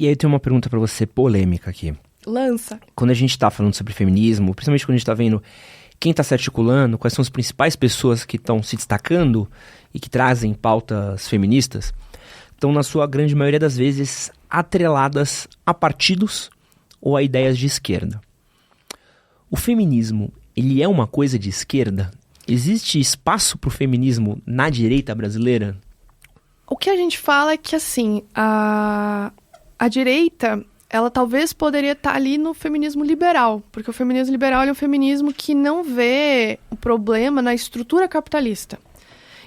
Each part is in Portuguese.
E aí eu tenho uma pergunta pra você polêmica aqui. Lança. Quando a gente tá falando sobre feminismo, principalmente quando a gente tá vendo quem tá se articulando, quais são as principais pessoas que estão se destacando e que trazem pautas feministas, estão, na sua grande maioria das vezes, atreladas a partidos ou a ideias de esquerda. O feminismo, ele é uma coisa de esquerda? Existe espaço pro feminismo na direita brasileira? O que a gente fala é que, assim, a direita, ela talvez poderia estar ali no feminismo liberal, porque o feminismo liberal é um feminismo que não vê o problema na estrutura capitalista.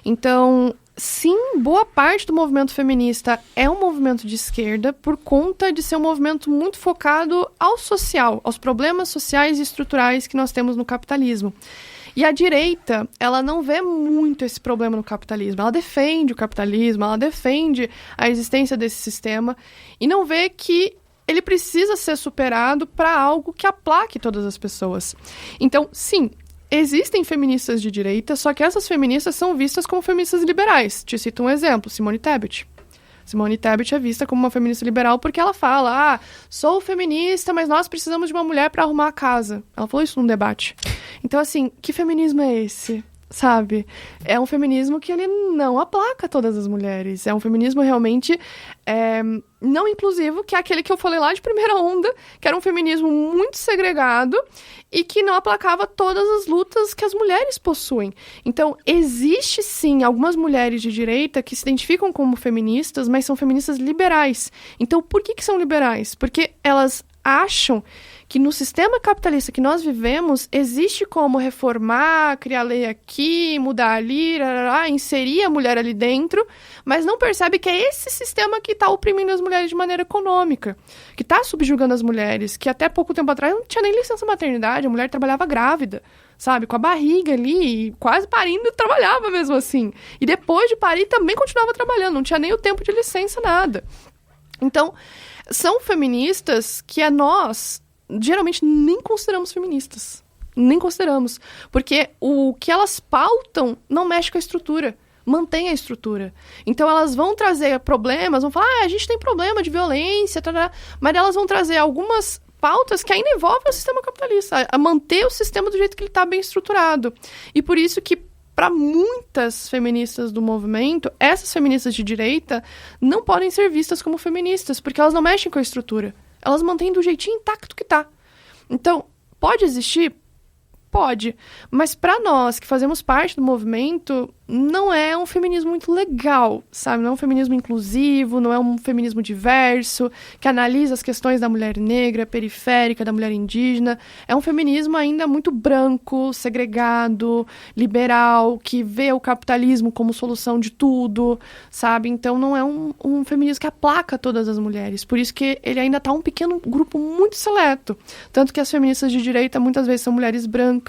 Então, sim, boa parte do movimento feminista é um movimento de esquerda por conta de ser um movimento muito focado ao social, aos problemas sociais e estruturais que nós temos no capitalismo. E a direita, ela não vê muito esse problema no capitalismo. Ela defende o capitalismo, ela defende a existência desse sistema e não vê que ele precisa ser superado para algo que aplaque todas as pessoas. Então, sim, existem feministas de direita, só que essas feministas são vistas como feministas liberais. Te cito um exemplo, Simone Tebet. Simone Tebet é vista como uma feminista liberal porque ela fala, sou feminista, mas nós precisamos de uma mulher para arrumar a casa. Ela falou isso num debate. Então, assim, que feminismo é esse? Sabe? É um feminismo que ele não aplaca todas as mulheres. É um feminismo realmente não inclusivo, que é aquele que eu falei lá de primeira onda, que era um feminismo muito segregado e que não aplacava todas as lutas que as mulheres possuem. Então, existe sim algumas mulheres de direita que se identificam como feministas, mas são feministas liberais. Então, por que são liberais? Porque elas acham que no sistema capitalista que nós vivemos, existe como reformar, criar lei aqui, mudar ali, inserir a mulher ali dentro, mas não percebe que é esse sistema que está oprimindo as mulheres de maneira econômica, que está subjugando as mulheres, que até pouco tempo atrás não tinha nem licença maternidade, a mulher trabalhava grávida, sabe, com a barriga ali, quase parindo, trabalhava mesmo assim. E depois de parir também continuava trabalhando, não tinha nem o tempo de licença, nada. Então, são feministas que nós geralmente nem consideramos feministas. Nem consideramos. Porque o que elas pautam não mexe com a estrutura. Mantém a estrutura. Então elas vão trazer problemas, vão falar, a gente tem problema de violência, mas elas vão trazer algumas pautas que ainda envolvem o sistema capitalista, a manter o sistema do jeito que ele está bem estruturado. E por isso que, para muitas feministas do movimento, essas feministas de direita não podem ser vistas como feministas, porque elas não mexem com a estrutura. Elas mantêm do jeitinho intacto que tá. Então, pode existir? Pode. Mas para nós, que fazemos parte do movimento, não é um feminismo muito legal, sabe? Não é um feminismo inclusivo, não é um feminismo diverso, que analisa as questões da mulher negra, periférica, da mulher indígena. É um feminismo ainda muito branco, segregado, liberal, que vê o capitalismo como solução de tudo, sabe? Então não é um feminismo que aplaca todas as mulheres. Por isso que ele ainda está um pequeno grupo muito seleto. Tanto que as feministas de direita muitas vezes são mulheres brancas,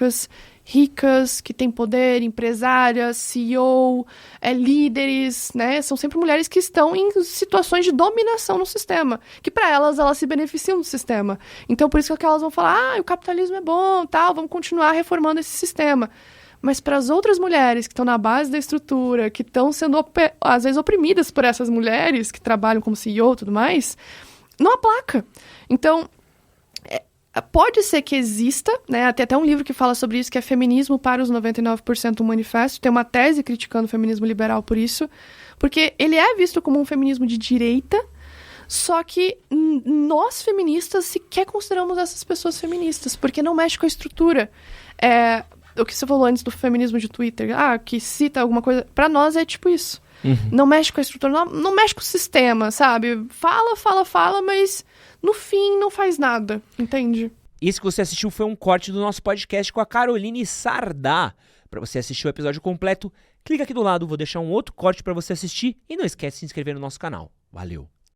ricas, que têm poder, empresárias, CEO, líderes, né? São sempre mulheres que estão em situações de dominação no sistema, que para elas se beneficiam do sistema. Então, por isso que elas vão falar, o capitalismo é bom, tal, vamos continuar reformando esse sistema. Mas para as outras mulheres que estão na base da estrutura, que estão sendo, às vezes, oprimidas por essas mulheres que trabalham como CEO e tudo mais, não aplaca. Então, pode ser que exista, né? Tem até um livro que fala sobre isso, que é Feminismo para os 99% do Manifesto. Tem uma tese criticando o feminismo liberal por isso, porque ele é visto como um feminismo de direita, só que nós feministas sequer consideramos essas pessoas feministas, porque não mexe com a estrutura. O que você falou antes do feminismo de Twitter, que cita alguma coisa, pra nós é tipo isso. Uhum. Não mexe com a estrutura, não mexe com o sistema, sabe? Fala, mas no fim não faz nada, entende? Isso que você assistiu foi um corte do nosso podcast com a Caroline Sardá. Para você assistir o episódio completo, clica aqui do lado, vou deixar um outro corte para você assistir e não esquece de se inscrever no nosso canal. Valeu!